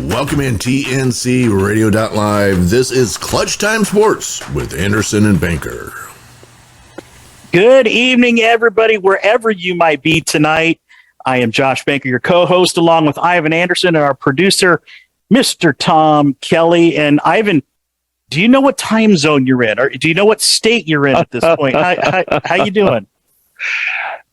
Welcome in TNC Radio.live. This is Clutch Time Sports with Anderson and Banker. Good evening, everybody, wherever you might be tonight. I am Josh Banker, your co-host, along with Ivan Anderson and our producer, Mr. Tom Kelly. And Ivan, do you know what time zone you're in? Or do you know what state you're in at this point? How you doing?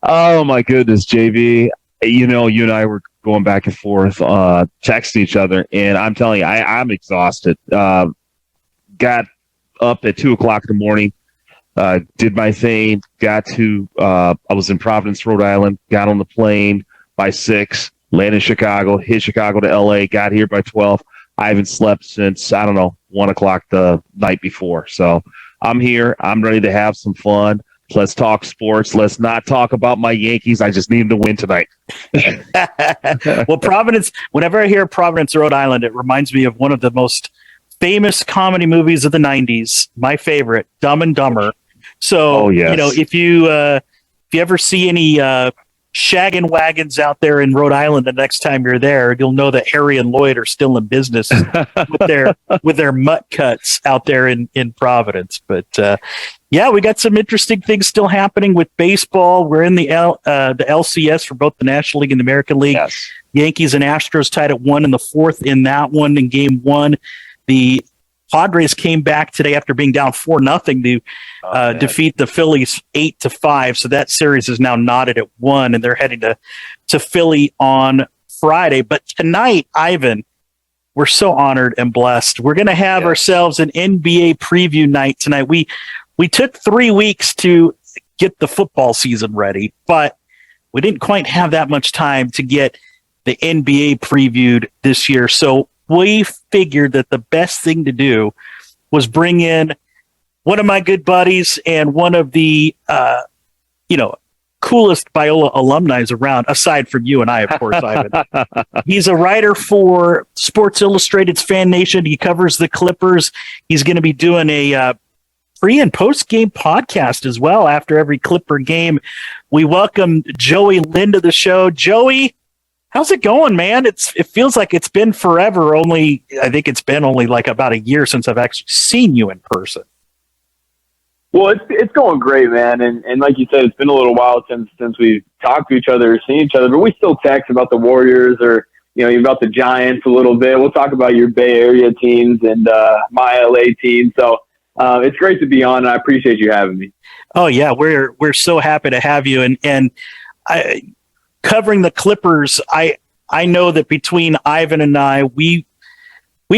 Oh, my goodness, JV. You know, you and I were going back and forth, texting each other, and I'm telling you, I'm exhausted. Got up at 2 o'clock in the morning, did my thing, got to, I was in Providence, Rhode Island, got on the plane by 6, landed in Chicago, hit Chicago to LA, got here by 12. I haven't slept since, 1 o'clock the night before. So I'm here. I'm ready to have some fun. Let's talk sports. Let's not talk about my Yankees. I just need them to win tonight. Well, Providence, whenever I hear Providence, Rhode Island, it reminds me of one of the most famous comedy movies of the 90s, my favorite, Dumb and Dumber. So, yes. You know, if you ever see any shaggin' wagons out there in Rhode Island the next time you're there, you'll know that Harry and Lloyd are still in business with their mutt cuts out there in Providence. But yeah, we got some interesting things still happening with baseball. We're in the LCS for both the National League and the American League. Yes. Yankees and Astros tied at 1 in the 4th in that one in game 1. The Padres came back today after being down 4-0 to defeat the Phillies 8-5. So that series is now knotted at 1, and they're heading to Philly on Friday. But tonight, Ivan, we're so honored and blessed. We're going to have ourselves an NBA preview night tonight. We took 3 weeks to get the football season ready, but we didn't quite have that much time to get the NBA previewed this year. So we figured that the best thing to do was bring in one of my good buddies and one of the, coolest Biola alumni around, aside from you and I, of course, Ivan. He's a writer for Sports Illustrated's Fan Nation. He covers the Clippers. He's going to be doing a pre- and post-game podcast as well after every Clipper game. We welcome Joey Lynn to the show. Joey, how's it going, man? It feels like it's been forever. I think it's been only like about a year since I've actually seen you in person. Well, it's going great, man. And like you said, it's been a little while since we've talked to each other or seen each other, but we still text about the Warriors or, about the Giants a little bit. We'll talk about your Bay Area teams and my LA team. So it's great to be on, and I appreciate you having me. Oh yeah, we're so happy to have you. And covering the Clippers, I know that between Ivan and I, we've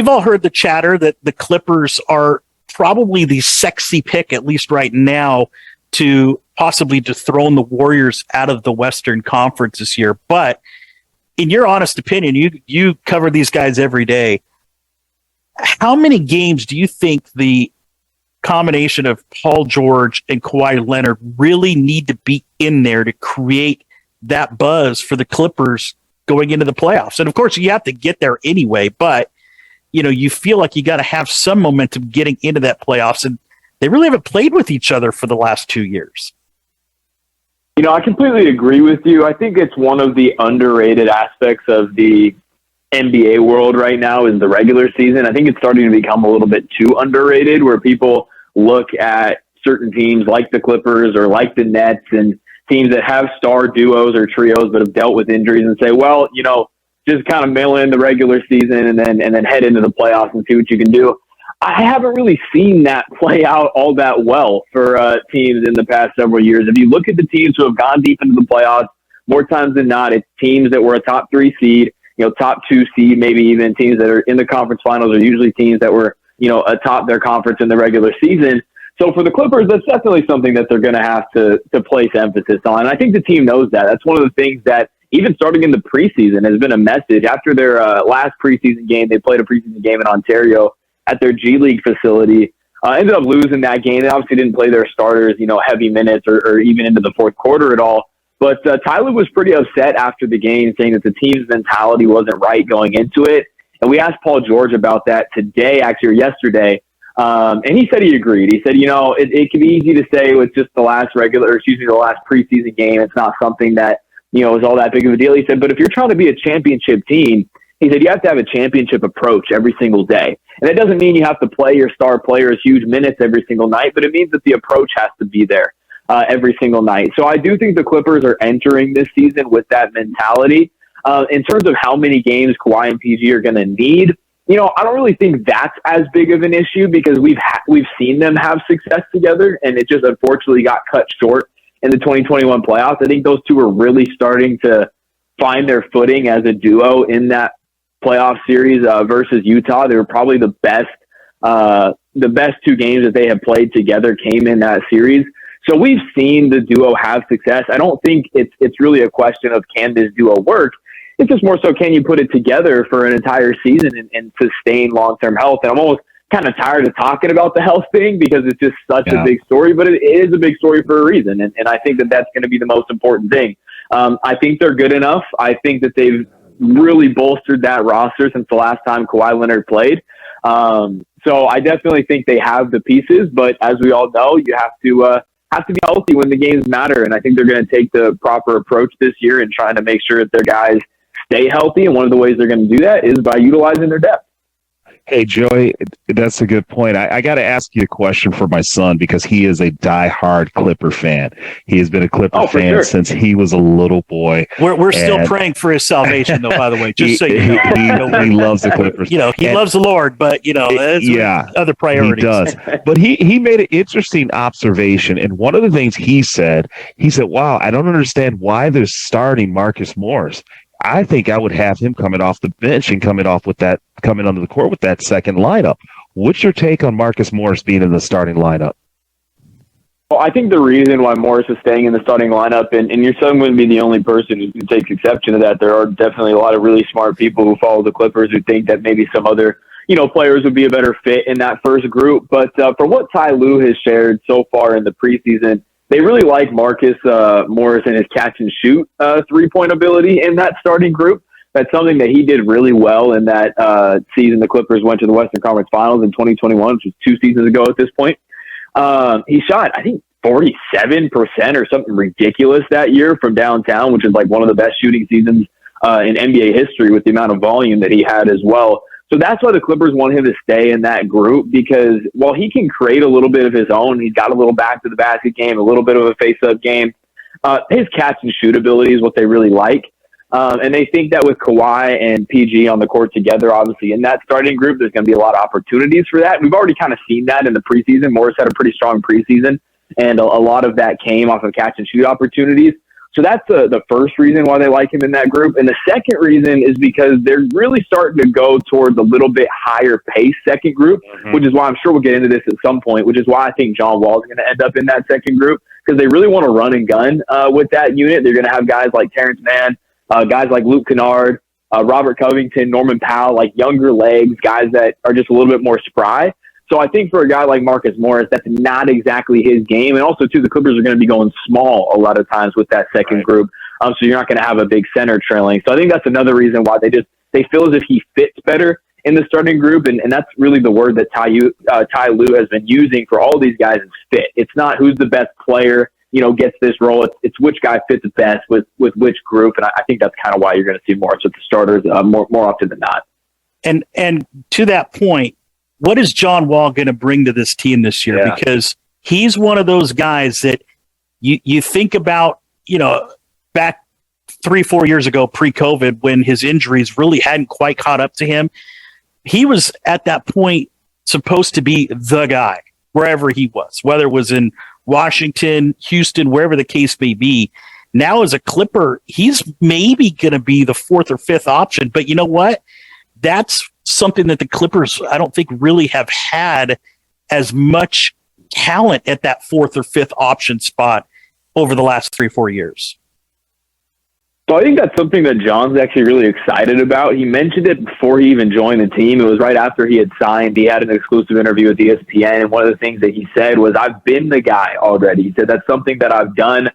all heard the chatter that the Clippers are probably the sexy pick, at least right now, to possibly dethrone the Warriors out of the Western Conference this year. But in your honest opinion, you cover these guys every day. How many games do you think the combination of Paul George and Kawhi Leonard really need to be in there to create that buzz for the Clippers going into the playoffs? And of course, you have to get there anyway, but you feel like you got to have some momentum getting into that playoffs, and they really haven't played with each other for the last 2 years. I completely agree with you. I think it's one of the underrated aspects of the NBA world right now is the regular season. I think it's starting to become a little bit too underrated, where people look at certain teams like the Clippers or like the Nets and teams that have star duos or trios but have dealt with injuries and say, well, just kind of mail in the regular season and then head into the playoffs and see what you can do. I haven't really seen that play out all that well for teams in the past several years. If you look at the teams who have gone deep into the playoffs, more times than not, it's teams that were a top 3 seed, top 2 seed, maybe even teams that are in the conference finals are usually teams that were, atop their conference in the regular season. So for the Clippers, that's definitely something that they're going to have to place emphasis on. And I think the team knows that. That's one of the things that even starting in the preseason has been a message. After their last preseason game, they played a preseason game in Ontario at their G League facility. Ended up losing that game. They obviously didn't play their starters, heavy minutes or even into the fourth quarter at all. But Tyler was pretty upset after the game, saying that the team's mentality wasn't right going into it. And we asked Paul George about that today, actually, or yesterday. And he said he agreed. He said, it can be easy to say with just the last preseason game, it's not something that, is all that big of a deal. He said, but if you're trying to be a championship team, He said you have to have a championship approach every single day. And that doesn't mean you have to play your star players huge minutes every single night, but it means that the approach has to be there every single night. So I do think the Clippers are entering this season with that mentality. In terms of how many games Kawhi and PG are going to need, I don't really think that's as big of an issue because we've seen them have success together, and it just unfortunately got cut short in the 2021 playoffs. I think those two are really starting to find their footing as a duo in that playoff series versus Utah. They were probably the best 2 games that they have played together came in that series. So we've seen the duo have success. I don't think it's really a question of can this duo work. It's just more so can you put it together for an entire season and sustain long-term health. And I'm almost kind of tired of talking about the health thing because it's just such a big story, but it is a big story for a reason. And I think that that's going to be the most important thing. I think they're good enough. I think that they've really bolstered that roster since the last time Kawhi Leonard played. So I definitely think they have the pieces, but as we all know, you have to be healthy when the games matter. And I think they're going to take the proper approach this year and trying to make sure that their guys stay healthy. And one of the ways they're going to do that is by utilizing their depth. Hey, Joey, that's a good point. I got to ask you a question for my son because he is a diehard Clipper fan. He has been a Clipper fan since he was a little boy. We're still praying for his salvation, though, by the way, just so you know. He loves the Clippers. He loves the Lord, but, that's other priorities. He does. But he made an interesting observation, and one of the things he said, wow, I don't understand why they're starting Marcus Morris. I think I would have him coming off the bench and coming onto the court with that second lineup. What's your take on Marcus Morris being in the starting lineup? Well, I think the reason why Morris is staying in the starting lineup, and your son wouldn't be the only person who takes exception to that. There are definitely a lot of really smart people who follow the Clippers who think that maybe some other players would be a better fit in that first group. But from what Ty Lue has shared so far in the preseason, they really like Marcus Morris and his catch and shoot 3-point ability in that starting group. That's something that he did really well in that season. The Clippers went to the Western Conference Finals in 2021, which was 2 seasons ago at this point. He shot, I think, 47% or something ridiculous that year from downtown, which is like one of the best shooting seasons in NBA history with the amount of volume that he had as well. So that's why the Clippers want him to stay in that group because while he can create a little bit of his own, he's got a little back to the basket game, a little bit of a face-up game. His catch and shoot ability is what they really like. And they think that with Kawhi and PG on the court together, obviously in that starting group, there's going to be a lot of opportunities for that. We've already kind of seen that in the preseason. Morris had a pretty strong preseason, and a lot of that came off of catch and shoot opportunities. So that's the first reason why they like him in that group. And the second reason is because they're really starting to go towards a little bit higher pace second group, which is why I'm sure we'll get into this at some point, which is why I think John Wall is going to end up in that second group because they really want to run and gun with that unit. They're going to have guys like Terrence Mann, guys like Luke Kennard, Robert Covington, Norman Powell, like younger legs, guys that are just a little bit more spry. So I think for a guy like Marcus Morris, that's not exactly his game. And also, too, the Clippers are going to be going small a lot of times with that second group. So you're not going to have a big center trailing. So I think that's another reason why they feel as if he fits better in the starting group. And that's really the word that Ty Lue has been using for all these guys is fit. It's not who's the best player, gets this role. It's which guy fits best with which group. And I think that's kind of why you're going to see Morris with the starters more often than not. And to that point, what is John Wall going to bring to this team this year? Yeah. Because he's one of those guys that you think about, back 3-4 years ago, pre-COVID, when his injuries really hadn't quite caught up to him. He was at that point supposed to be the guy wherever he was, whether it was in Washington, Houston, wherever the case may be. Now as a Clipper, he's maybe going to be the 4th or 5th option. But you know what? That's something that the Clippers, I don't think, really have had as much talent at that 4th or 5th option spot over the last 3-4 years. So I think that's something that John's actually really excited about. He mentioned it before he even joined the team. It was right after he had signed. He had an exclusive interview with ESPN, and one of the things that he said was, I've been the guy already. He said, that's something that I've done,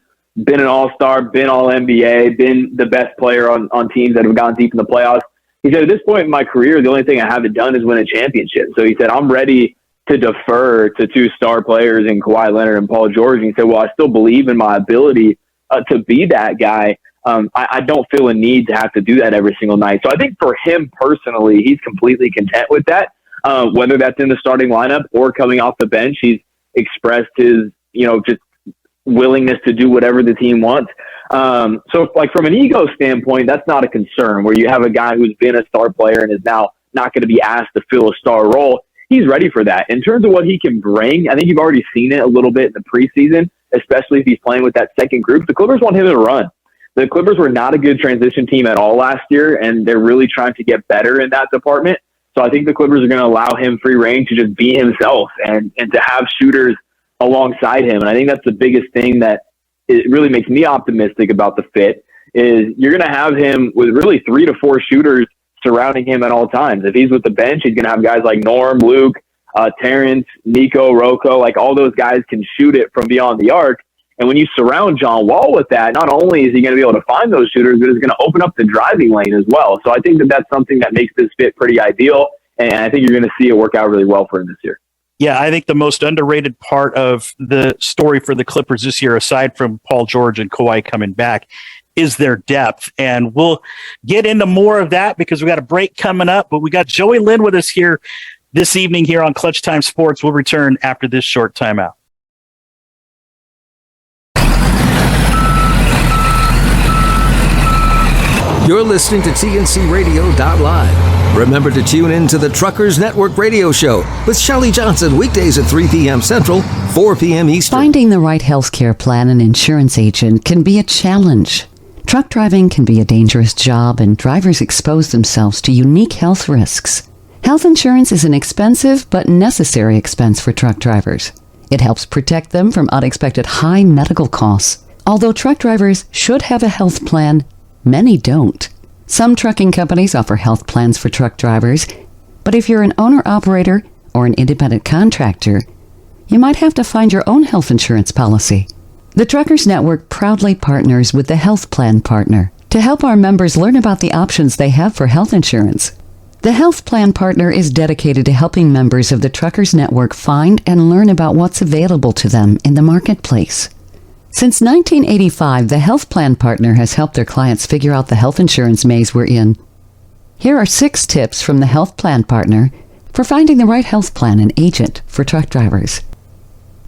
been an all-star, been all-NBA, been the best player on teams that have gone deep in the playoffs. He said, at this point in my career, the only thing I haven't done is win a championship. So he said, I'm ready to defer to 2 star players in Kawhi Leonard and Paul George. And he said, well, I still believe in my ability to be that guy. I don't feel a need to have to do that every single night. So I think for him personally, he's completely content with that. Whether that's in the starting lineup or coming off the bench, he's expressed his, just willingness to do whatever the team wants. So like from an ego standpoint, that's not a concern where you have a guy who's been a star player and is now not going to be asked to fill a star role. He's ready for that. In terms of what he can bring, I think you've already seen it a little bit in the preseason, especially if he's playing with that second group. The Clippers want him to run. The Clippers were not a good transition team at all last year, and they're really trying to get better in that department. So I think the Clippers are going to allow him free reign to just be himself and to have shooters alongside him. And I think that's the biggest thing that it really makes me optimistic about the fit is you're going to have him with really 3 to 4 shooters surrounding him at all times. If he's with the bench, he's going to have guys like Norm, Luke, Terrence, Nico, Rocco, like all those guys can shoot it from beyond the arc. And when you surround John Wall with that, not only is he going to be able to find those shooters, but it's going to open up the driving lane as well. So I think that that's something that makes this fit pretty ideal. And I think you're going to see it work out really well for him this year. Yeah, I think the most underrated part of the story for the Clippers this year, aside from Paul George and Kawhi coming back, is their depth. And we'll get into more of that because we got a break coming up. But we got Joey Lynn with us here this evening here on Clutch Time Sports. We'll return after this short timeout. You're listening to TNCRadio.live. Remember to tune in to the Truckers Network radio show with Shelley Johnson weekdays at 3 p.m. Central, 4 p.m. Eastern. Finding the right healthcare plan and insurance agent can be a challenge. Truck driving can be a dangerous job, and drivers expose themselves to unique health risks. Health insurance is an expensive but necessary expense for truck drivers. It helps protect them from unexpected high medical costs. Although truck drivers should have a health plan, many don't. Some trucking companies offer health plans for truck drivers, but if you're an owner-operator or an independent contractor, you might have to find your own health insurance policy. The Truckers Network proudly partners with the Health Plan Partner to help our members learn about the options they have for health insurance. The Health Plan Partner is dedicated to helping members of the Truckers Network find and learn about what's available to them in the marketplace. Since 1985, the Health Plan Partner has helped their clients figure out the health insurance maze we're in. Here are 6 tips from the Health Plan Partner for finding the right health plan and agent for truck drivers.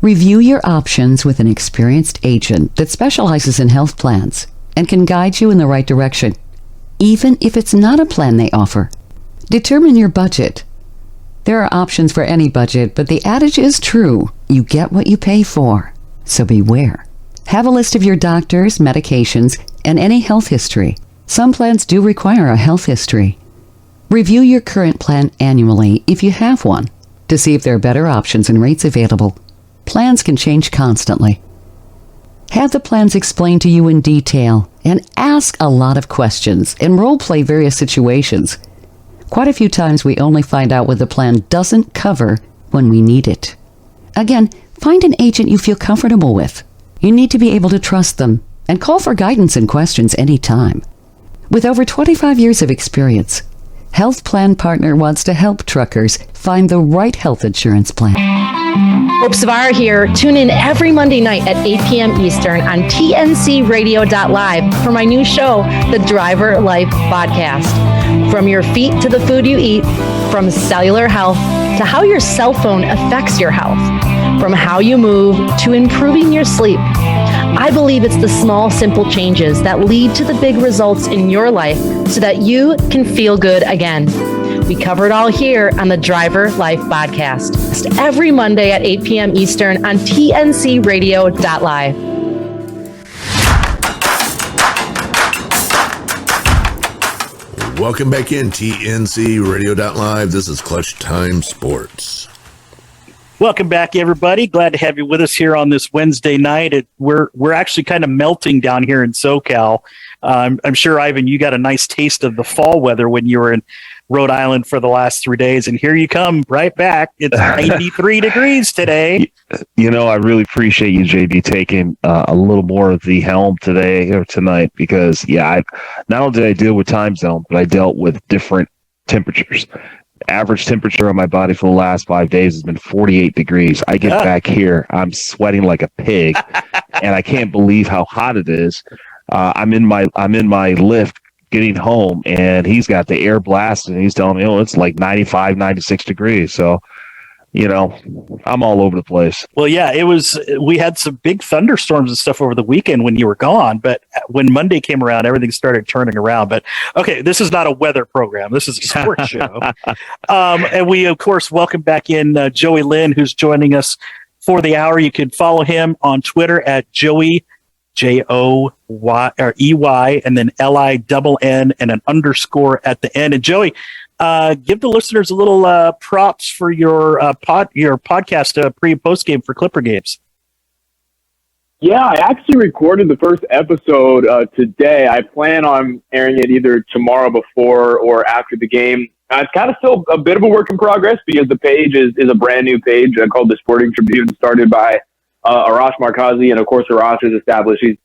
Review your options with an experienced agent that specializes in health plans and can guide you in the right direction, even if it's not a plan they offer. Determine your budget. There are options for any budget, but the adage is true: you get what you pay for, so beware. Have a list of your doctors, medications, and any health history. Some plans do require a health history. Review your current plan annually if you have one to see if there are better options and rates available. Plans can change constantly. Have the plans explained to you in detail and ask a lot of questions and role-play various situations. Quite a few times we only find out what the plan doesn't cover when we need it. Again, find an agent you feel comfortable with. You need to be able to trust them and call for guidance and questions anytime. With over 25 years of experience, Health Plan Partner wants to help truckers find the right health insurance plan. Hope Savara here. Tune in every Monday night at 8 p.m. Eastern on TNCRadio.live for my new show, The Driver Life Podcast. From your feet to the food you eat, from cellular health to how your cell phone affects your health, from how you move to improving your sleep. I believe it's the small, simple changes that lead to the big results in your life so that you can feel good again. We cover it all here on the Driver Life Podcast, every Monday at 8 p.m. Eastern on TNCRadio.live. Welcome back in TNC Radio.live. This is Clutch Time Sports. Welcome back, everybody. Glad to have you with us here on this Wednesday night. We're actually kind of melting down here in SoCal. I'm sure, Ivan, you got a nice taste of the fall weather when you were in Rhode Island for the last 3 days, and here you come right back. It's 93 degrees today. You know, I really appreciate you, JB, taking a little more of the helm today or tonight because, not only did I deal with time zone, but I dealt with different temperatures. Average temperature on my body for the last 5 days has been 48 degrees. I get back here, I'm sweating like a pig, and I can't believe how hot it is. I'm in my Lyft getting home, and he's got the air blasted, and he's telling me, it's like 95, 96 degrees. So, I'm all over the place. Well, yeah, we had some big thunderstorms and stuff over the weekend when you were gone, but when Monday came around, everything started turning around. But okay, this is not a weather program. This is a sports show. And we, of course, welcome back in Joey Lynn, who's joining us for the hour. You can follow him on Twitter at Joey, Joy, or EY, and then LINN and an underscore at the end. And Joey, give the listeners a little props for your podcast pre and post game for Clipper games. Yeah, I actually recorded the first episode today. I plan on airing it either tomorrow before or after the game. It's kind of still a bit of a work in progress because the page is a brand new page called the Sporting Tribune, started by Arash Markazi, and of course Arash is established. He's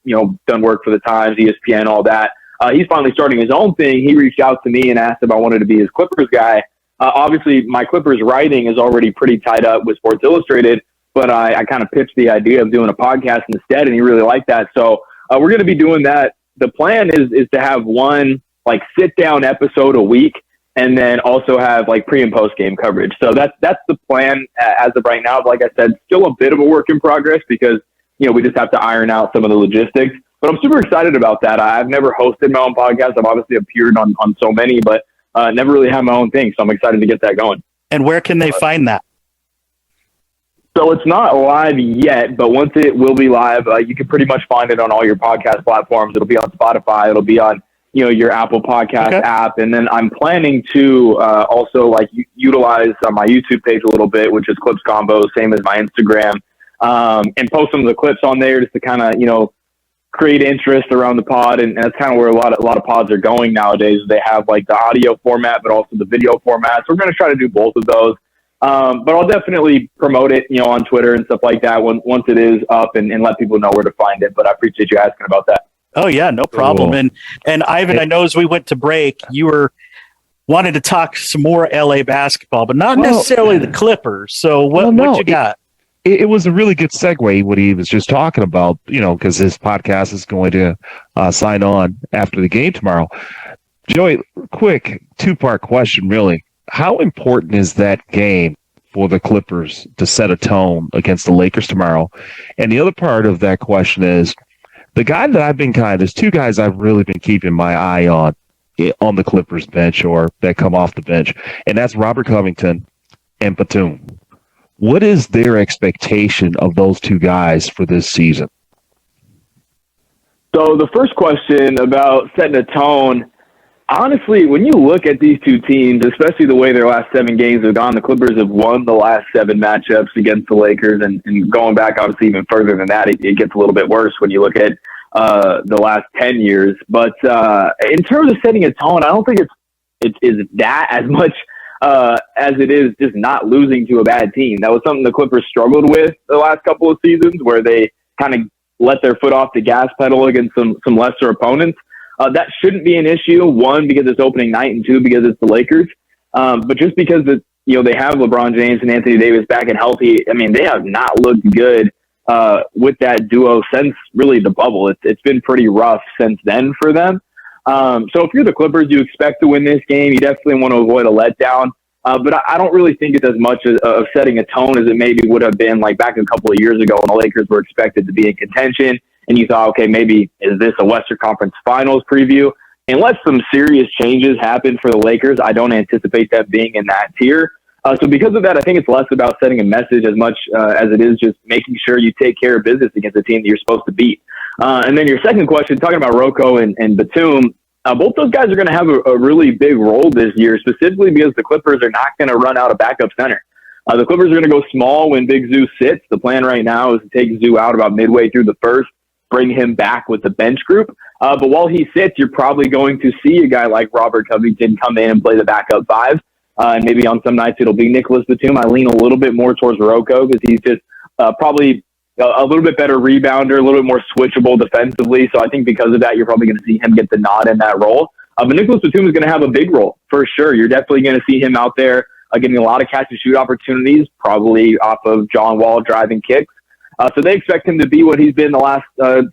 done work for the Times, ESPN, all that. He's finally starting his own thing. He reached out to me and asked if I wanted to be his Clippers guy. Obviously, my Clippers writing is already pretty tied up with Sports Illustrated, but I kind of pitched the idea of doing a podcast instead, and he really liked that. So we're going to be doing that. The plan is to have one sit-down episode a week, and then also have pre and post game coverage. So that's the plan as of right now. Like I said, still a bit of a work in progress because we just have to iron out some of the logistics. But I'm super excited about that. I've never hosted my own podcast. I've obviously appeared on so many, but never really had my own thing. So I'm excited to get that going. And where can they find that? So it's not live yet, but once it will be live, you can pretty much find it on all your podcast platforms. It'll be on Spotify. It'll be on your Apple Podcast app. And then I'm planning to also utilize my YouTube page a little bit, which is Clips Combo, same as my Instagram, and post some of the clips on there just to kind of, create interest around the pod. And that's kind of where a lot of pods are going nowadays. They have the audio format, but also the video format. So we're going to try to do both of those. But I'll definitely promote it, on Twitter and stuff like that once it is up and let people know where to find it. But I appreciate you asking about that. Oh yeah, no problem. Cool. And Ivan, I know as we went to break, you were wanted to talk some more LA basketball, but not necessarily the Clippers. So what you got? It was a really good segue what he was just talking about, because his podcast is going to sign on after the game tomorrow. Joey, quick two-part question, really. How important is that game for the Clippers to set a tone against the Lakers tomorrow? And the other part of that question is, the guy that I've been there's two guys I've really been keeping my eye on the Clippers bench or that come off the bench, and that's Robert Covington and Batum. What is their expectation of those two guys for this season? So the first question about setting a tone, honestly, when you look at these two teams, especially the way their last 7 games have gone, the Clippers have won the last 7 matchups against the Lakers, and going back obviously even further than that, it gets a little bit worse when you look at the last 10 years. But in terms of setting a tone, I don't think it's that as much as it is just not losing to a bad team. That was something the Clippers struggled with the last couple of seasons, where they kind of let their foot off the gas pedal against some lesser opponents. That shouldn't be an issue. 1, because it's opening night, and 2, because it's the Lakers. But just because they have LeBron James and Anthony Davis back and healthy, I mean, they have not looked good with that duo since really the bubble. It's been pretty rough since then for them. So if you're the Clippers, you expect to win this game. You definitely want to avoid a letdown. But I don't really think it's as much of setting a tone as it maybe would have been back a couple of years ago when the Lakers were expected to be in contention. And you thought, okay, maybe is this a Western Conference Finals preview? Unless some serious changes happen for the Lakers, I don't anticipate them being in that tier. So because of that, I think it's less about setting a message as much as it is just making sure you take care of business against the team that you're supposed to beat. And then your second question, talking about Rocco and Batum, both those guys are going to have a really big role this year, specifically because the Clippers are not going to run out of backup center. The Clippers are going to go small when Big Zoo sits. The plan right now is to take Zoo out about midway through the first, bring him back with the bench group. But while he sits, you're probably going to see a guy like Robert Covington come in and play the backup 5. And maybe on some nights it'll be Nicholas Batum. I lean a little bit more towards Rocco because he's just probably a little bit better rebounder, a little bit more switchable defensively. So I think because of that, you're probably going to see him get the nod in that role. But Nicholas Batum is going to have a big role for sure. You're definitely going to see him out there getting a lot of catch and shoot opportunities, probably off of John Wall driving kicks. So they expect him to be what he's been the last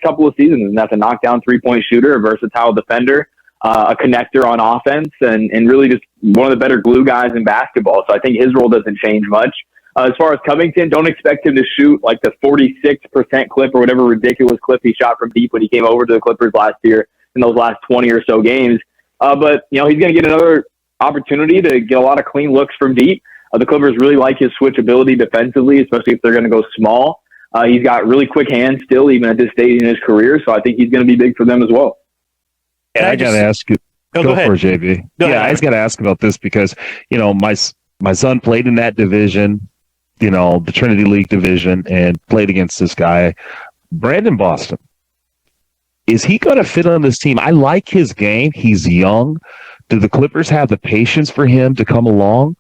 couple of seasons, and that's a knockdown three-point shooter, a versatile defender, a connector on offense, and really just one of the better glue guys in basketball. So I think his role doesn't change much. As far as Covington, don't expect him to shoot like the 46% clip or whatever ridiculous clip he shot from deep when he came over to the Clippers last year in those last 20 or so games. But, he's going to get another opportunity to get a lot of clean looks from deep. The Clippers really like his switchability defensively, especially if they're going to go small. He's got really quick hands still, even at this stage in his career. So I think he's going to be big for them as well. And I got to ask you. Go for it, JB. I just got to ask about this because, my son played in that division, the Trinity League division, and played against this guy, Brandon Boston. Is he going to fit on this team? I like his game. He's young. Do the Clippers have the patience for him to come along?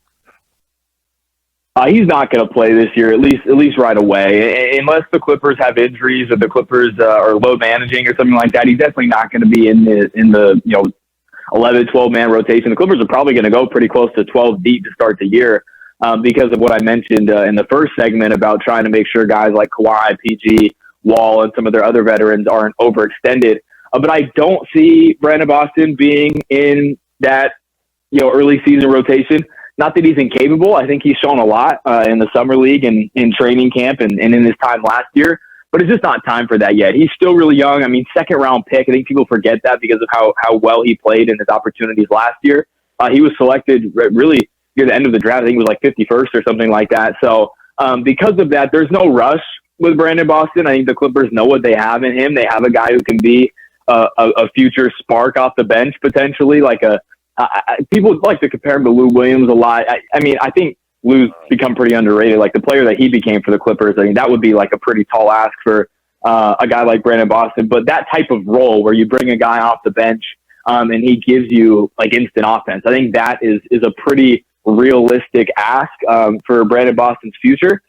He's not going to play this year, at least right away, unless the Clippers have injuries or the Clippers are load managing or something like that. He's definitely not going to be in the 11, 12-man rotation. The Clippers are probably going to go pretty close to 12 deep to start the year because of what I mentioned in the first segment about trying to make sure guys like Kawhi, PG, Wall, and some of their other veterans aren't overextended. But I don't see Brandon Boston being in that early season rotation. Not that he's incapable. I think he's shown a lot in the summer league and in training camp and in his time last year. But it's just not time for that yet. He's still really young. I mean, second-round pick. I think people forget that because of how well he played in his opportunities last year. He was selected really near the end of the draft. I think it was like 51st or something like that. So because of that, there's no rush with Brandon Boston. I think the Clippers know what they have in him. They have a guy who can be a future spark off the bench potentially, like people like to compare him to Lou Williams a lot. I think Lou's become pretty underrated. Like the player that he became for the Clippers, I think that would be like a pretty tall ask for a guy like Brandon Boston. But that type of role where you bring a guy off the bench and he gives you like instant offense, I think that is a pretty realistic ask for Brandon Boston's future.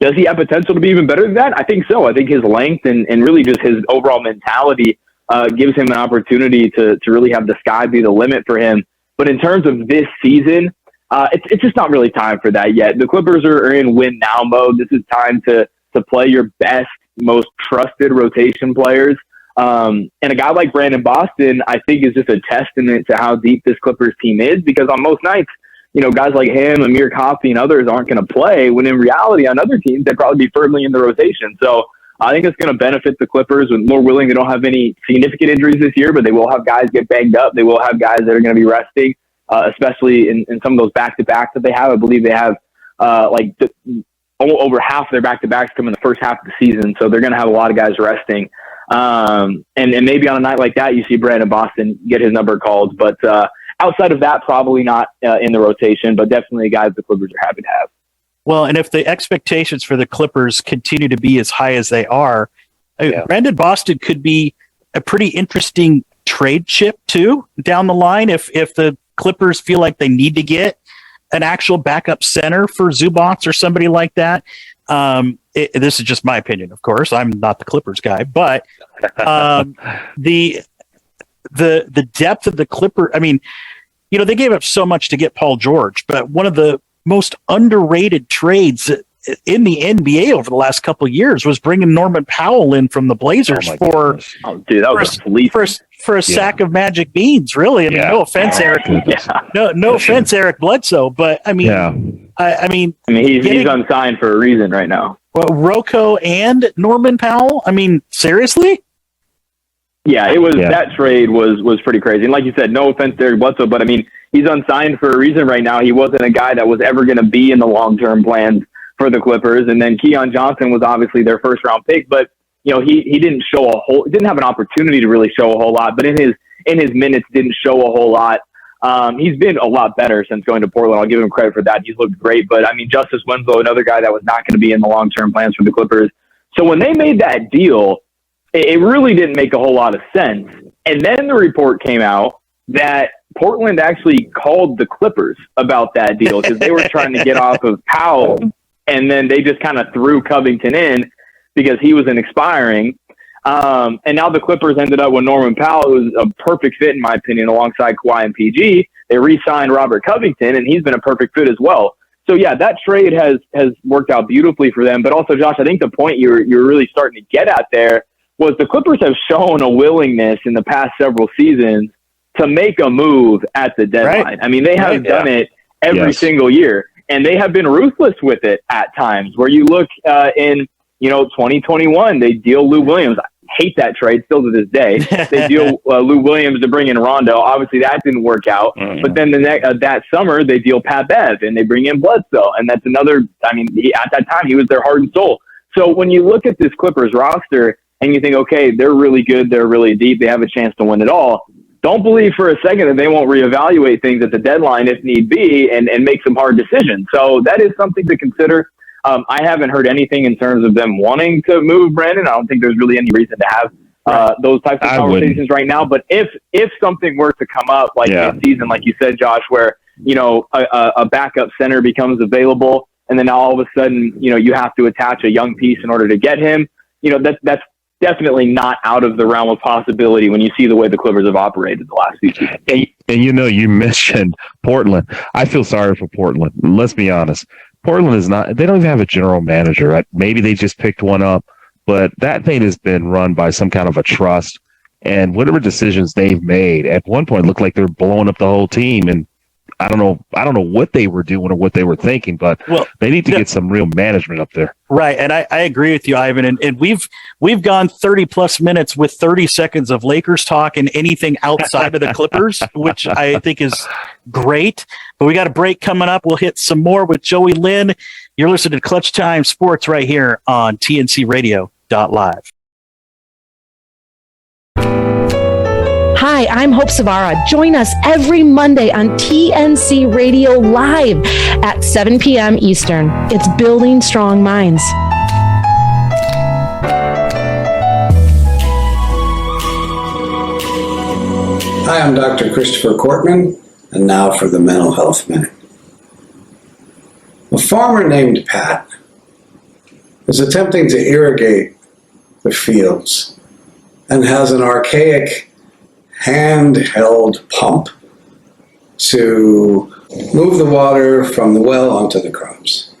Does he have potential to be even better than that? I think so. I think his length and really just his overall mentality gives him an opportunity to really have the sky be the limit for him. But in terms of this season, it's just not really time for that yet. The Clippers are in win now mode. This is time to play your best, most trusted rotation players. And a guy like Brandon Boston, I think, is just a testament to how deep this Clippers team is, because on most nights, guys like him, Amir Coffey, and others aren't going to play, when in reality on other teams, they'd probably be firmly in the rotation. So I think it's going to benefit the Clippers. And Lord willing, they don't have any significant injuries this year, but they will have guys get banged up. They will have guys that are going to be resting, especially in some of those back-to-backs that they have. I believe they have over half of their back-to-backs come in the first half of the season, so they're going to have a lot of guys resting. And maybe on a night like that, you see Brandon Boston get his number called. But outside of that, probably not in the rotation, but definitely a guy that the Clippers are happy to have. Well, and if the expectations for the Clippers continue to be as high as they are, Brandon Boston could be a pretty interesting trade chip too down the line if the Clippers feel like they need to get an actual backup center for Zubac or somebody like that. This is just my opinion, of course. I'm not the Clippers guy, but the depth of the Clipper. I mean, they gave up so much to get Paul George, but one of the most underrated trades in the NBA over the last couple of years was bringing Norman Powell in from the Blazers for a sack of magic beans. Really, I mean, no offense, Eric. No offense, Eric Bledsoe, but I mean, he's unsigned for a reason right now. Well, Rocco and Norman Powell. I mean, seriously. Yeah, it was that trade was pretty crazy. And like you said, no offense to Eric Bledsoe, but I mean, he's unsigned for a reason right now. He wasn't a guy that was ever going to be in the long-term plans for the Clippers. And then Keon Johnson was obviously their first-round pick, but he didn't didn't have an opportunity to really show a whole lot. But in his minutes, didn't show a whole lot. He's been a lot better since going to Portland. I'll give him credit for that. He's looked great. But I mean, Justice Winslow, another guy that was not going to be in the long-term plans for the Clippers. So when they made that deal, it really didn't make a whole lot of sense. And then the report came out that Portland actually called the Clippers about that deal because they were trying to get off of Powell, and then they just kind of threw Covington in because he was an expiring. And now the Clippers ended up with Norman Powell, who's a perfect fit, in my opinion, alongside Kawhi and PG. They re-signed Robert Covington, and he's been a perfect fit as well. So yeah, that trade has worked out beautifully for them. But also, Josh, I think the point you're really starting to get at there was the Clippers have shown a willingness in the past several seasons to make a move at the deadline. Right. I mean, they have done it every single year, and they have been ruthless with it at times. Where you look in 2021, they deal Lou Williams. I hate that trade still to this day. They deal Lou Williams to bring in Rondo. Obviously, that didn't work out. Mm-hmm. But then that summer, they deal Pat Bev, and they bring in Bledsoe. And that's another – I mean, at that time, he was their heart and soul. So when you look at this Clippers roster and you think, okay, they're really good, they're really deep, they have a chance to win it all, don't believe for a second that they won't reevaluate things at the deadline if need be and make some hard decisions. So that is something to consider. I haven't heard anything in terms of them wanting to move Brandon. I don't think there's really any reason to have those types of conversations right now. But if something were to come up like this season, like you said, Josh, where a backup center becomes available, and then all of a sudden you have to attach a young piece in order to get him, that's definitely not out of the realm of possibility when you see the way the Clippers have operated the last few seasons. And you mentioned Portland. I feel sorry for Portland. Let's be honest. Portland is not, they don't even have a general manager. Right? Maybe they just picked one up, but that thing has been run by some kind of a trust. And whatever decisions they've made at one point looked like they're blowing up the whole team. And I don't know what they were doing or what they were thinking, but they need to get some real management up there. Right. And I agree with you, Ivan. And we've gone 30 plus minutes with 30 seconds of Lakers talk and anything outside of the Clippers, which I think is great. But we got a break coming up. We'll hit some more with Joey Lynn. You're listening to Clutch Time Sports right here on TNCRadio.live. Hi, I'm Hope Savara. Join us every Monday on TNC Radio Live at 7 p.m. Eastern. It's Building Strong Minds. Hi, I'm Dr. Christopher Cortman, and now for the Mental Health Minute. A farmer named Pat is attempting to irrigate the fields and has an archaic handheld pump to move the water from the well onto the crops.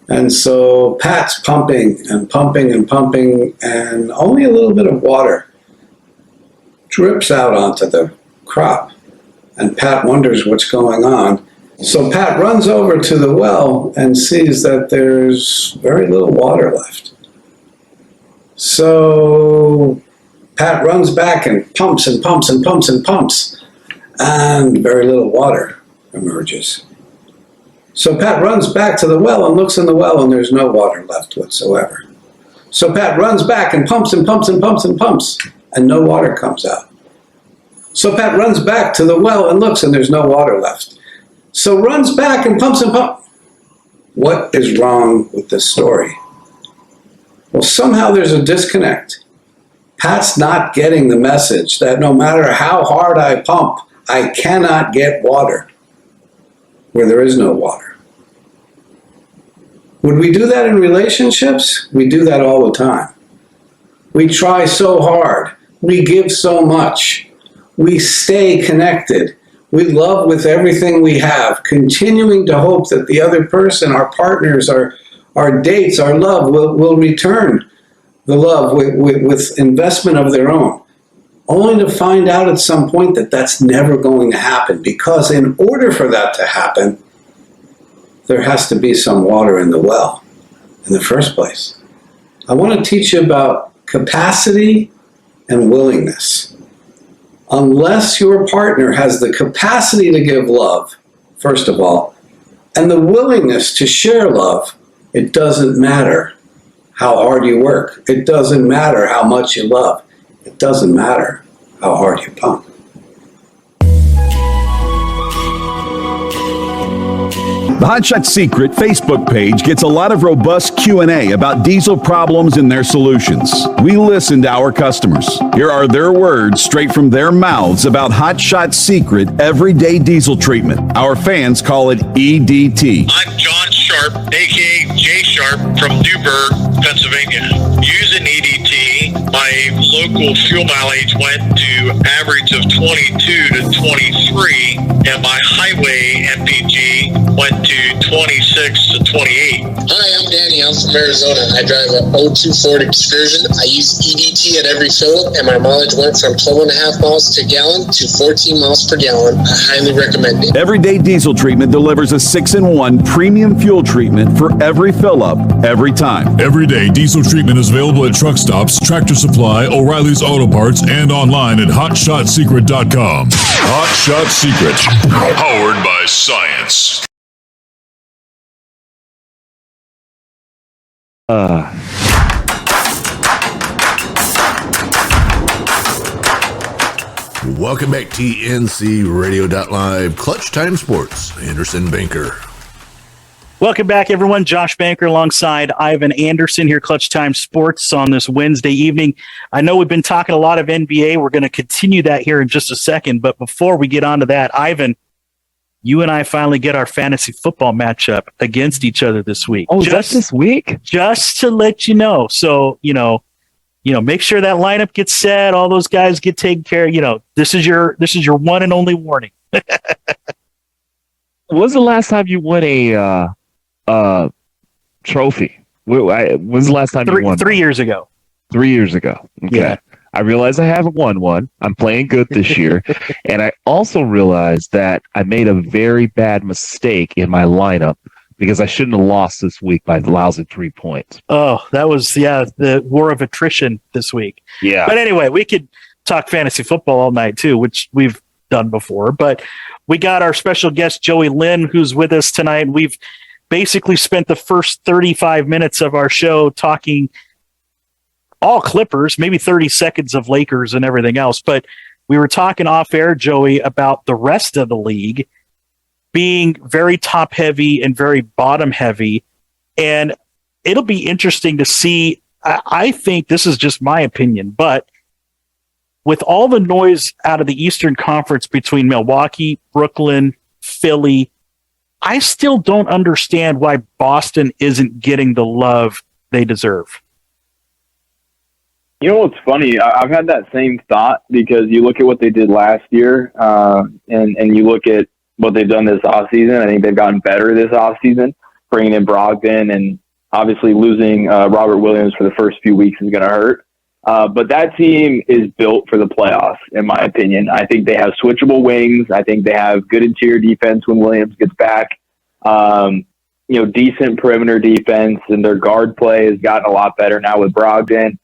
And so Pat's pumping and pumping and pumping, and only a little bit of water drips out onto the crop. And Pat wonders what's going on. So Pat runs over to the well and sees that there's very little water left. So Pat runs back and pumps and pumps and pumps and pumps, and very little water emerges. So Pat runs back to the well and looks in the well, and there's no water left whatsoever. So Pat runs back and pumps and pumps and pumps and pumps, and no water comes out. So Pat runs back to the well and looks, and there's no water left. So runs back and pumps and pumps. What is wrong with this story? Well, somehow there's a disconnect. Pat's not getting the message that no matter how hard I pump, I cannot get water where there is no water. Would we do that in relationships? We do that all the time. We try so hard. We give so much. We stay connected. We love with everything we have, continuing to hope that the other person, our partners, our dates, our love will return the love with investment of their own, only to find out at some point that that's never going to happen, because in order for that to happen, there has to be some water in the well in the first place. I want to teach you about capacity and willingness. Unless your partner has the capacity to give love, first of all, and the willingness to share love, it doesn't matter how hard you work. It doesn't matter how much you love. It doesn't matter how hard you pump. The Hot Shot Secret Facebook page gets a lot of robust Q&A about diesel problems and their solutions. We listen to our customers. Here are their words straight from their mouths about Hot Shot Secret Everyday Diesel Treatment. Our fans call it EDT. I'm John Sharp, a.k.a. Jay Sharp from Newburgh, Pennsylvania. Using EDT, my local fuel mileage went to average of 22 to 23, and my highway MPG went to 26 to 28. Hi, I'm Danny. I'm from Arizona. I drive a 02 Ford Excursion. I use EDT at every fill-up, and my mileage went from 12.5 miles to gallon to 14 miles per gallon. I highly recommend it. Everyday Diesel Treatment delivers a 6-in-1 premium fuel treatment for every fill-up, every time. Everyday Diesel Treatment is available at truck stops, Tractor Supply, O'Reilly's Auto Parts, and online at HotShotSecret.com. Hot Shot Secret, powered by science. Welcome back, TNC Radio.live, Clutch Time Sports, Anderson Banker. Welcome back, everyone. Josh Banker alongside Ivan Anderson here, Clutch Time Sports on this Wednesday evening. I know we've been talking a lot of NBA. We're going to continue that here in just a second. But before we get on to that, Ivan, you and I finally get our fantasy football matchup against each other this week. Oh, just this week? Just to let you know. So, make sure that lineup gets set. All those guys get taken care of. This is your one and only warning. When's the last time you won a trophy? When's the last time you won? 3 years ago. 3 years ago. Okay. Yeah. I realize I haven't won one. I'm playing good this year. And I also realized that I made a very bad mistake in my lineup because I shouldn't have lost this week by the lousy 3 points. Oh, that was, the war of attrition this week. Yeah. But anyway, we could talk fantasy football all night too, which we've done before. But we got our special guest, Joey Lynn, who's with us tonight. We've basically spent the first 35 minutes of our show talking all Clippers, maybe 30 seconds of Lakers and everything else. But we were talking off air, Joey, about the rest of the league being very top heavy and very bottom heavy. And it'll be interesting to see. I think this is just my opinion, but with all the noise out of the Eastern Conference between Milwaukee, Brooklyn, Philly, I still don't understand why Boston isn't getting the love they deserve. You know what's funny? I've had that same thought because you look at what they did last year and you look at what they've done this offseason. I think they've gotten better this offseason, bringing in Brogdon, and obviously losing Robert Williams for the first few weeks is going to hurt. But that team is built for the playoffs, in my opinion. I think they have switchable wings. I think they have good interior defense when Williams gets back. Decent perimeter defense, and their guard play has gotten a lot better now with Brogdon.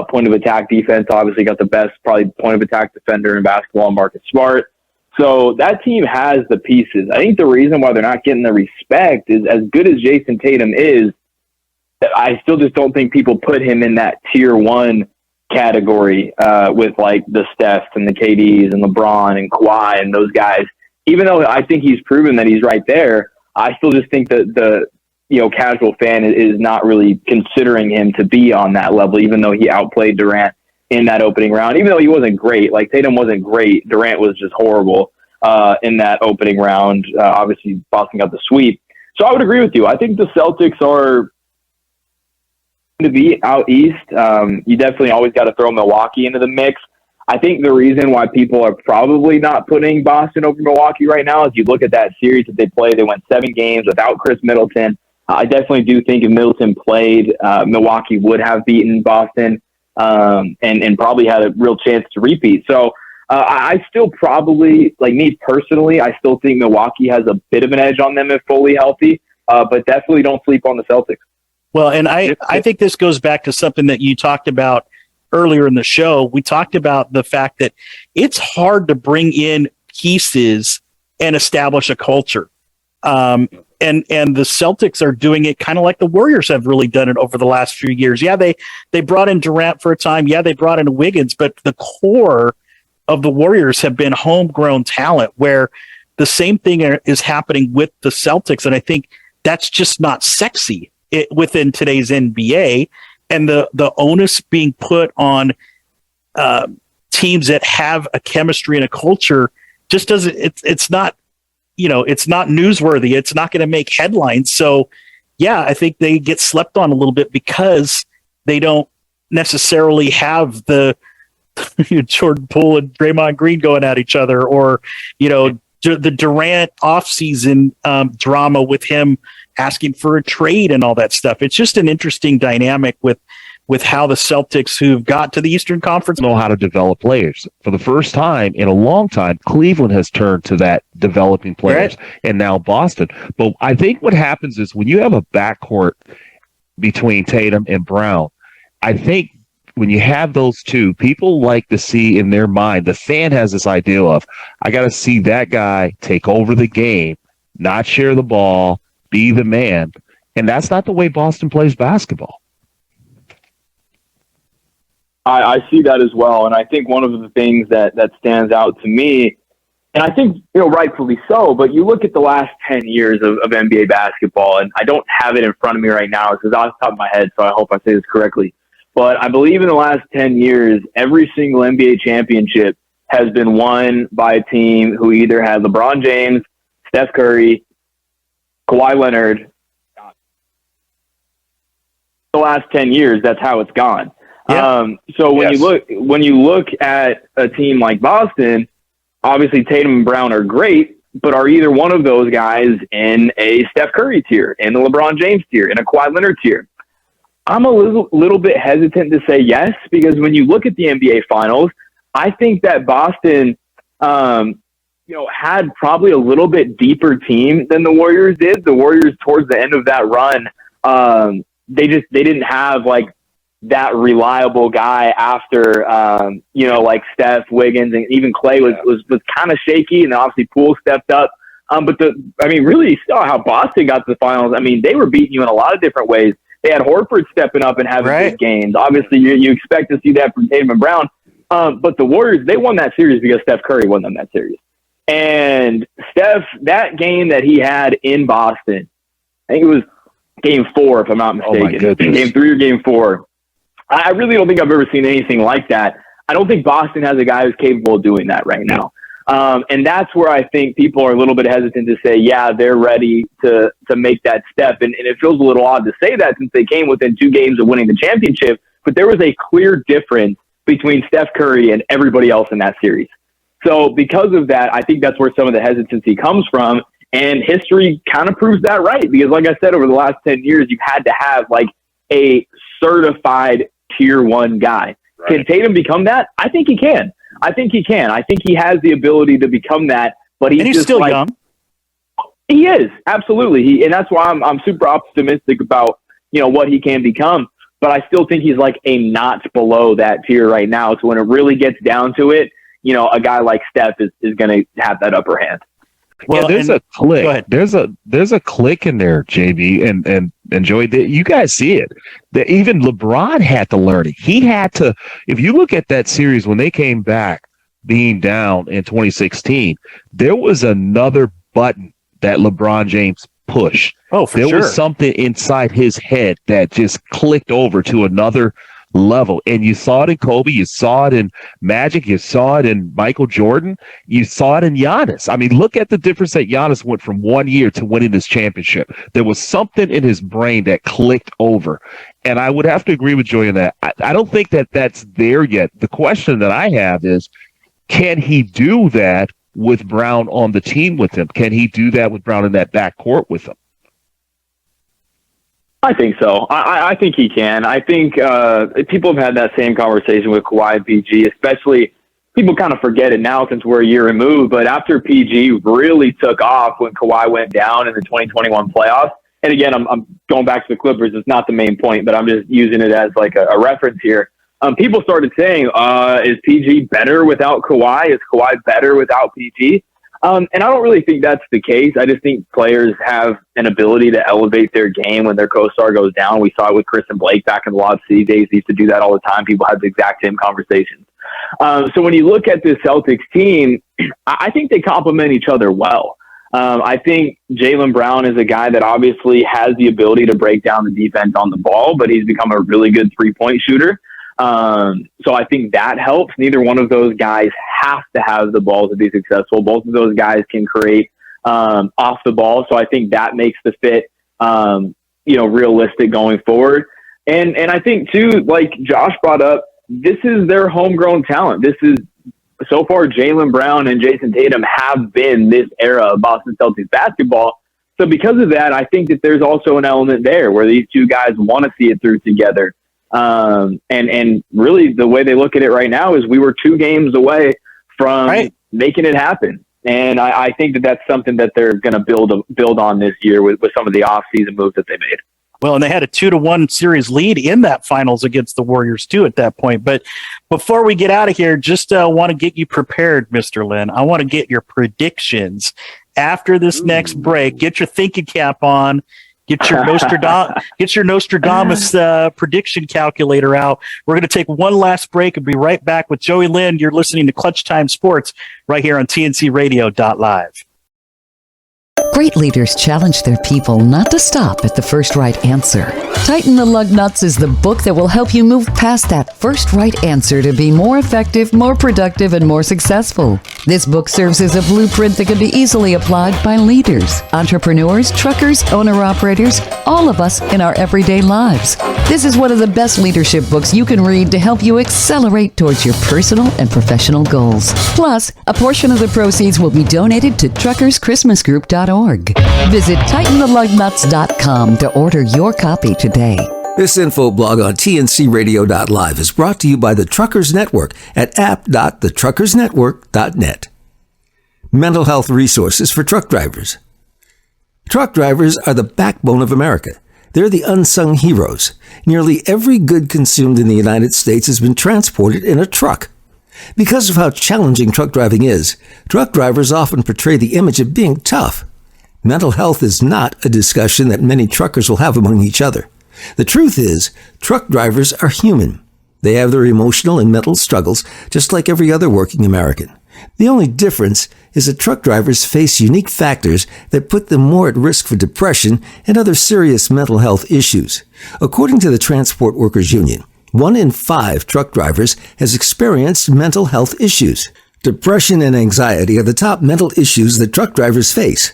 Point of attack defense, obviously got the best probably point of attack defender in basketball, Marcus Smart. So that team has the pieces. I think the reason why they're not getting the respect is, as good as Jason Tatum is, I still just don't think people put him in that tier one category with like the Stephs and the KDs and LeBron and Kawhi and those guys. Even though I think he's proven that he's right there, I still just think that the casual fan is not really considering him to be on that level, even though he outplayed Durant in that opening round. Even though he wasn't great, like Tatum wasn't great, Durant was just horrible in that opening round. Obviously, Boston got the sweep. So I would agree with you. I think the Celtics are to be out east. You definitely always got to throw Milwaukee into the mix. I think the reason why people are probably not putting Boston over Milwaukee right now is you look at that series that they played. They went 7 games without Chris Middleton. I definitely do think if Middleton played, Milwaukee would have beaten Boston and probably had a real chance to repeat. So I still probably, like me personally, I still think Milwaukee has a bit of an edge on them if fully healthy, but definitely don't sleep on the Celtics. Well, and I think this goes back to something that you talked about earlier in the show. We talked about the fact that it's hard to bring in pieces and establish a culture. And the Celtics are doing it kind of like the Warriors have really done it over the last few years. Yeah, they brought in Durant for a time. Yeah, they brought in Wiggins, but the core of the Warriors have been homegrown talent, where the same thing is happening with the Celtics. And I think that's just not sexy within today's NBA. And the onus being put on teams that have a chemistry and a culture just doesn't, it's not, it's not newsworthy. It's not going to make headlines. So yeah, I think they get slept on a little bit because they don't necessarily have the Jordan Poole and Draymond Green going at each other, or, the Durant offseason drama with him asking for a trade and all that stuff. It's just an interesting dynamic with how the Celtics, who've got to the Eastern Conference, know how to develop players. For the first time in a long time, Cleveland has turned to that developing players, and now Boston. But I think what happens is when you have a backcourt between Tatum and Brown, I think when you have those two, people like to see in their mind, the fan has this idea of, I got to see that guy take over the game, not share the ball, be the man. And that's not the way Boston plays basketball. I see that as well. And I think one of the things that stands out to me, and I think, rightfully so, but you look at the last 10 years of NBA basketball, and I don't have it in front of me right now because it's off the top of my head, so I hope I say this correctly. But I believe in the last 10 years, every single NBA championship has been won by a team who either had LeBron James, Steph Curry, Kawhi Leonard. The last 10 years, that's how it's gone. Yeah. So when you look at a team like Boston, obviously Tatum and Brown are great, but are either one of those guys in a Steph Curry tier, in the LeBron James tier, in a Kawhi Leonard tier? I'm a little bit hesitant to say yes, because when you look at the NBA Finals, I think that Boston, had probably a little bit deeper team than the Warriors did. The Warriors, towards the end of that run, they didn't have like that reliable guy after, like Steph, Wiggins, and even Clay was kind of shaky, and obviously Poole stepped up. Really saw how Boston got to the finals. I mean, they were beating you in a lot of different ways. They had Horford stepping up and having big games. Obviously, you expect to see that from Tatum and Brown. But the Warriors, they won that series because Steph Curry won them that series. And Steph, that game that he had in Boston, I think it was game 4, if I'm not mistaken. Oh my goodness. Game 3 or game 4. I really don't think I've ever seen anything like that. I don't think Boston has a guy who's capable of doing that right now. And that's where I think people are a little bit hesitant to say, yeah, they're ready to make that step. And it feels a little odd to say that since they came within 2 games of winning the championship, but there was a clear difference between Steph Curry and everybody else in that series. So because of that, I think that's where some of the hesitancy comes from. And history kind of proves that right. Because like I said, over the last 10 years, you've had to have like a certified tier 1 guy. Right. Can Tatum become that? I think he can. I think he has the ability to become that, but he's just still young. He is, absolutely. And that's why I'm super optimistic about, what he can become. But I still think he's like a notch below that tier right now. So when it really gets down to it, a guy like Steph is going to have that upper hand. Well, there's a click. There's a click in there, JB and Joey. You guys see it. That even LeBron had to learn it. He had to. If you look at that series when they came back, being down in 2016, there was another button that LeBron James pushed. Oh, for sure. There was something inside his head that just clicked over to another level. And you saw it in Kobe, you saw it in Magic, you saw it in Michael Jordan, you saw it in Giannis. I mean, look at the difference that Giannis went from 1 year to winning this championship. There was something in his brain that clicked over. And I would have to agree with Joey on that. I don't think that that's there yet. The question that I have is, can he do that with Brown on the team with him? Can he do that with Brown in that backcourt with him? I think so. I think he can. I think people have had that same conversation with Kawhi and PG, especially people kind of forget it now since we're a year removed. But after PG really took off when Kawhi went down in the 2021 playoffs, and again, I'm going back to the Clippers. It's not the main point, but I'm just using it as like a reference here. People started saying, is PG better without Kawhi? Is Kawhi better without PG? And I don't really think that's the case. I just think players have an ability to elevate their game when their co-star goes down. We saw it with Chris and Blake back in the Lob City days. They used to do that all the time. People had the exact same conversations. So when you look at this Celtics team, I think they complement each other well. I think Jaylen Brown is a guy that obviously has the ability to break down the defense on the ball, but he's become a really good three-point shooter. So I think that helps. Neither one of those guys have to have the ball to be successful. Both of those guys can create off the ball. So I think that makes the fit, realistic going forward. And I think too, like Josh brought up, this is their homegrown talent. This is so far, Jaylen Brown and Jason Tatum have been this era of Boston Celtics basketball. So because of that, I think that there's also an element there where these two guys want to see it through together. And really the way they look at it right now is we were 2 games away from making it happen. And I think that that's something that they're going to build on this year with some of the off-season moves that they made. Well, and they had a 2-1 series lead in that finals against the Warriors too at that point. But before we get out of here, just want to get you prepared, Mr. Lynn. I want to get your predictions after this next break. Get your thinking cap on. Get your Nostradamus prediction calculator out. We're going to take one last break and be right back with Joey Lynn. You're listening to Clutch Time Sports right here on TNCRadio.live. Great leaders challenge their people not to stop at the first right answer. Tighten the Lug Nuts is the book that will help you move past that first right answer to be more effective, more productive, and more successful. This book serves as a blueprint that can be easily applied by leaders, entrepreneurs, truckers, owner-operators, all of us in our everyday lives. This is one of the best leadership books you can read to help you accelerate towards your personal and professional goals. Plus, a portion of the proceeds will be donated to truckerschristmasgroup.org. Visit TightenTheLugNuts.com to order your copy today. This info blog on TNCRadio.live is brought to you by the Truckers Network at app.thetruckersnetwork.net. Mental health resources for truck drivers. Truck drivers are the backbone of America. They're the unsung heroes. Nearly every good consumed in the United States has been transported in a truck. Because of how challenging truck driving is, truck drivers often portray the image of being tough. Mental health is not a discussion that many truckers will have among each other. The truth is, truck drivers are human. They have their emotional and mental struggles just like every other working American. The only difference is that truck drivers face unique factors that put them more at risk for depression and other serious mental health issues. According to the Transport Workers Union, 1 in 5 truck drivers has experienced mental health issues. Depression and anxiety are the top mental issues that truck drivers face.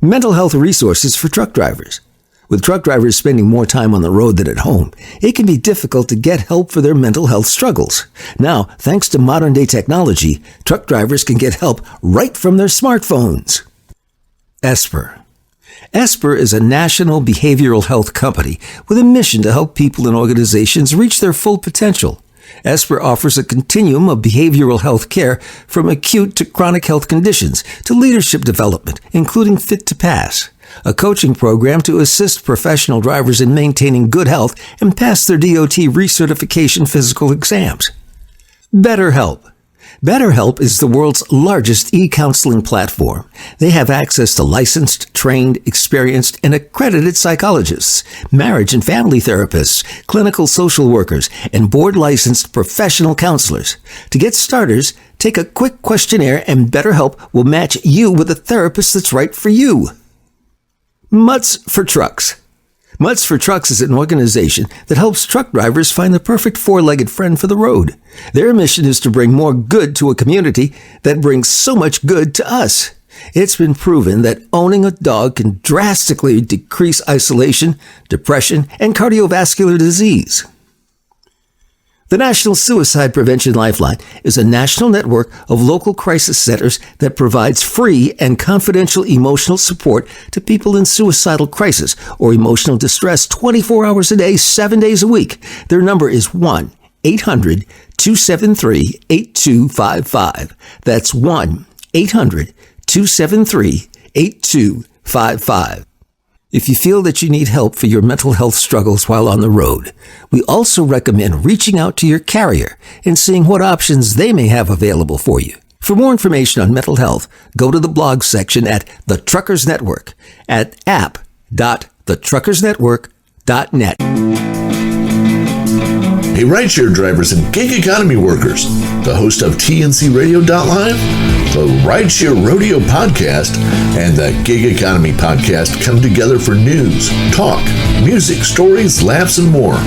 Mental health resources for truck drivers. With truck drivers spending more time on the road than at home, it can be difficult to get help for their mental health struggles. Now, thanks to modern-day technology, truck drivers can get help right from their smartphones. Esper. Esper is a national behavioral health company with a mission to help people and organizations reach their full potential. Esper offers a continuum of behavioral health care from acute to chronic health conditions to leadership development, including Fit to Pass, a coaching program to assist professional drivers in maintaining good health and pass their DOT recertification physical exams. BetterHelp. BetterHelp is the world's largest e-counseling platform. They have access to licensed, trained, experienced, and accredited psychologists, marriage and family therapists, clinical social workers, and board-licensed professional counselors. To get starters, take a quick questionnaire and BetterHelp will match you with a therapist that's right for you. Mutts for Trucks. Mutts for Trucks is an organization that helps truck drivers find the perfect four-legged friend for the road. Their mission is to bring more good to a community that brings so much good to us. It's been proven that owning a dog can drastically decrease isolation, depression, and cardiovascular disease. The National Suicide Prevention Lifeline is a national network of local crisis centers that provides free and confidential emotional support to people in suicidal crisis or emotional distress 24 hours a day, 7 days a week. Their number is 1-800-273-8255. That's 1-800-273-8255. If you feel that you need help for your mental health struggles while on the road, we also recommend reaching out to your carrier and seeing what options they may have available for you. For more information on mental health, go to the blog section at The Truckers Network at app.thetruckersnetwork.net. Hey, rideshare drivers and gig economy workers, the host of TNC Radio.live, the Rideshare Rodeo Podcast, and the Gig Economy Podcast come together for news, talk, music, stories, laughs, and more.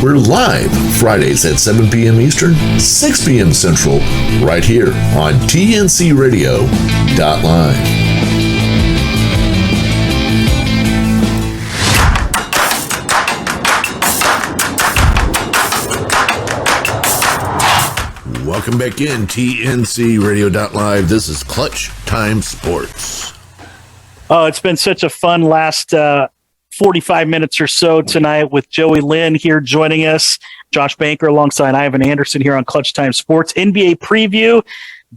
We're live Fridays at 7 p.m. Eastern, 6 p.m. Central, right here on TNC Radio.live. Welcome back in, TNCRadio.live. This is Clutch Time Sports. Oh, it's been such a fun last 45 minutes or so tonight with Joey Lynn here joining us. Josh Banker alongside Ivan Anderson here on Clutch Time Sports. NBA preview.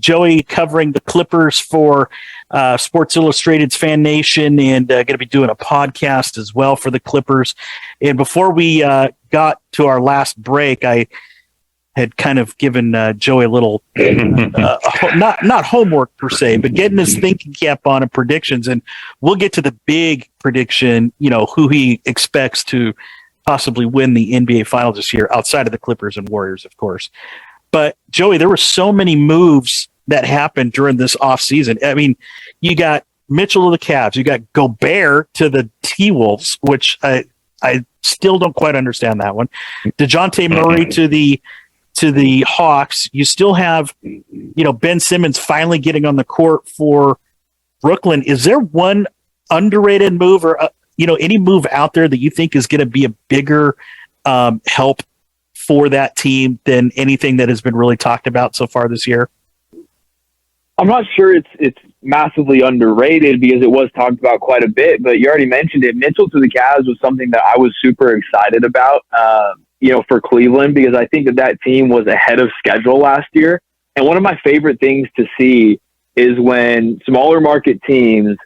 Joey covering the Clippers for Sports Illustrated's Fan Nation, and going to be doing a podcast as well for the Clippers. And before we got to our last break, I had kind of given Joey a little, not homework per se, but getting his thinking cap on and predictions. And we'll get to the big prediction, who he expects to possibly win the NBA Finals this year, outside of the Clippers and Warriors, of course. But, Joey, there were so many moves that happened during this offseason. I mean, you got Mitchell to the Cavs. You got Gobert to the T-Wolves, which I still don't quite understand that one. DeJounte Murray to the Hawks. You still have, Ben Simmons finally getting on the court for Brooklyn. Is there one underrated move or, any move out there that you think is going to be a bigger help for that team than anything that has been really talked about so far this year? I'm not sure it's massively underrated because it was talked about quite a bit, but you already mentioned it. Mitchell to the Cavs was something that I was super excited about, for Cleveland, because I think that team was ahead of schedule last year. And one of my favorite things to see is when smaller market teams,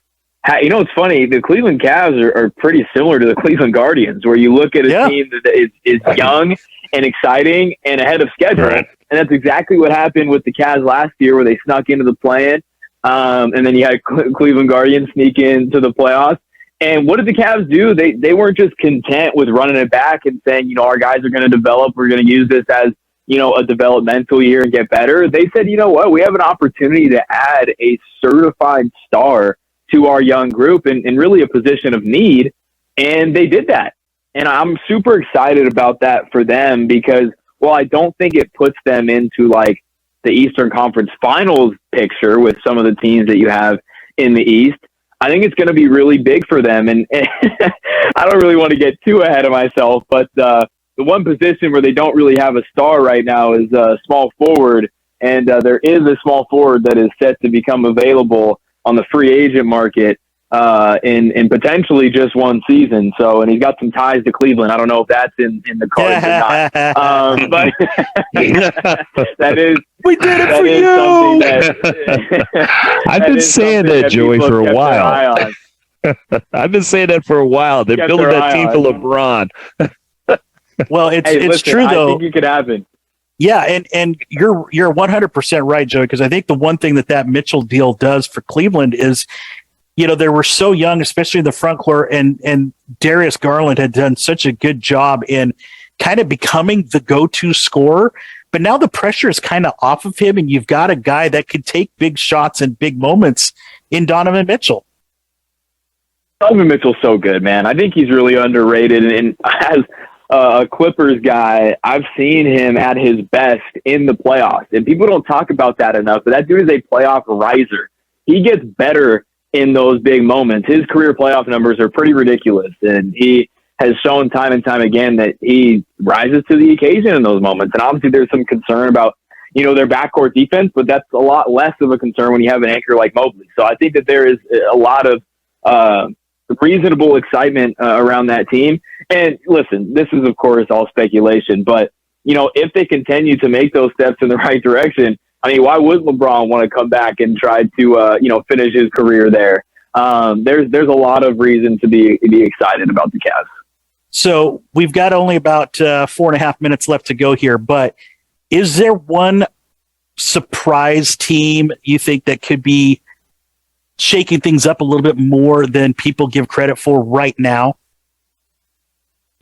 it's funny, the Cleveland Cavs are pretty similar to the Cleveland Guardians, where you look at a team that is young and exciting and ahead of schedule. Right. And that's exactly what happened with the Cavs last year, where they snuck into the play-in. And then you had Cleveland Guardians sneak into the playoffs. And what did the Cavs do? They weren't just content with running it back and saying, our guys are going to develop. We're going to use this as, a developmental year and get better. They said, you know what? We have an opportunity to add a certified star to our young group and really a position of need. And they did that. And I'm super excited about that for them because, well, I don't think it puts them into like the Eastern Conference Finals picture with some of the teams that you have in the East. I think it's going to be really big for them. And I don't really want to get too ahead of myself, but the one position where they don't really have a star right now is small forward. And there is a small forward that is set to become available on the free agent market in potentially just one season. So, and he's got some ties to Cleveland. I don't know if that's in the cards or not. But that is, we did it for you. I've been saying that, Joey, for a while. I've been saying that for a while. They're building that team for LeBron. Well, it's true though. I think it could happen. Yeah, and you're 100% right, Joey, because I think the one thing that Mitchell deal does for Cleveland is, they were so young, especially in the front court, and Darius Garland had done such a good job in kind of becoming the go-to scorer. But now the pressure is kind of off of him, and you've got a guy that can take big shots and big moments in Donovan Mitchell. Donovan Mitchell's so good, man. I think he's really underrated. And as a Clippers guy, I've seen him at his best in the playoffs. And people don't talk about that enough, but that dude is a playoff riser. He gets better in those big moments. His career playoff numbers are pretty ridiculous. And he has shown time and time again that he rises to the occasion in those moments. And obviously there's some concern about, their backcourt defense, but that's a lot less of a concern when you have an anchor like Mobley. So I think that there is a lot of reasonable excitement around that team. And listen, this is of course all speculation, but if they continue to make those steps in the right direction, I mean, why would LeBron want to come back and try to finish his career there? There's a lot of reason to be excited about the Cavs. So we've got only about 4.5 minutes left to go here, but is there one surprise team you think that could be shaking things up a little bit more than people give credit for right now?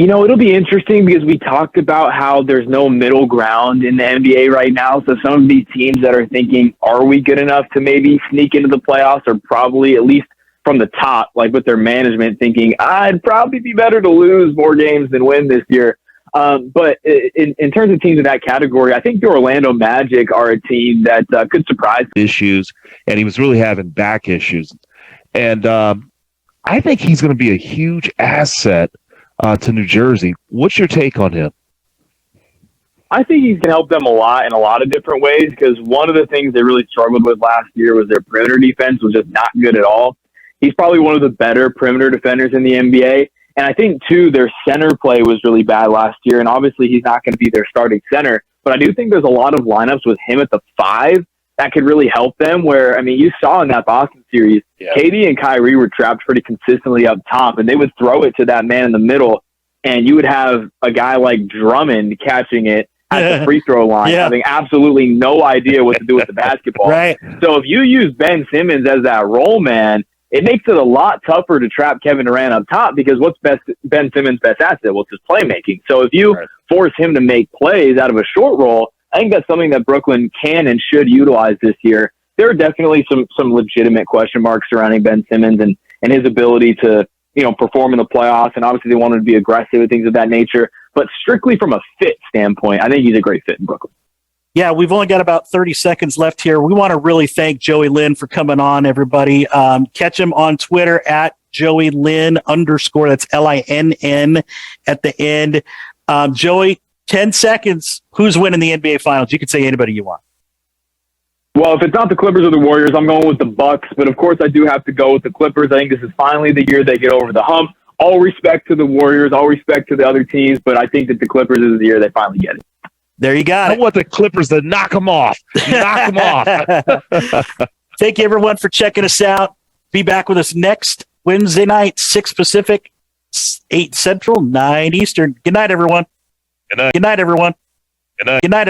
It'll be interesting because we talked about how there's no middle ground in the NBA right now. So some of these teams that are thinking, are we good enough to maybe sneak into the playoffs, are probably at least from the top, like with their management thinking, I'd probably be better to lose more games than win this year. But in terms of teams in that category, I think the Orlando Magic are a team that could surprise issues, and he was really having back issues. And I think he's going to be a huge asset to New Jersey. What's your take on him? I think he can help them a lot in a lot of different ways, because one of the things they really struggled with last year was their perimeter defense was just not good at all. He's probably one of the better perimeter defenders in the NBA. And I think, too, their center play was really bad last year, and obviously he's not going to be their starting center. But I do think there's a lot of lineups with him at the 5 that could really help them, where, I mean, you saw in that Boston series, KD and Kyrie were trapped pretty consistently up top, and they would throw it to that man in the middle, and you would have a guy like Drummond catching it at the free throw line, having absolutely no idea what to do with the basketball. Right. So if you use Ben Simmons as that role man, it makes it a lot tougher to trap Kevin Durant up top, because what's Ben Simmons' best asset? Well, it's his playmaking. So if you force him to make plays out of a short roll, I think that's something that Brooklyn can and should utilize this year. There are definitely some legitimate question marks surrounding Ben Simmons and his ability to, perform in the playoffs. And obviously they want him to be aggressive and things of that nature. But strictly from a fit standpoint, I think he's a great fit in Brooklyn. Yeah, we've only got about 30 seconds left here. We want to really thank Joey Lynn for coming on, everybody. Catch him on Twitter at Joey Lynn _ that's LINN at the end. Joey, 10 seconds. Who's winning the NBA Finals? You can say anybody you want. Well, if it's not the Clippers or the Warriors, I'm going with the Bucks. But of course, I do have to go with the Clippers. I think this is finally the year they get over the hump. All respect to the Warriors, all respect to the other teams, but I think that the Clippers is the year they finally get it. There you got it. I want the Clippers to knock them off. Knock them off. Thank you, everyone, for checking us out. Be back with us next Wednesday night, 6 Pacific, 8 Central, 9 Eastern. Good night, everyone. Good night. Good night, everyone. Good night. Good night,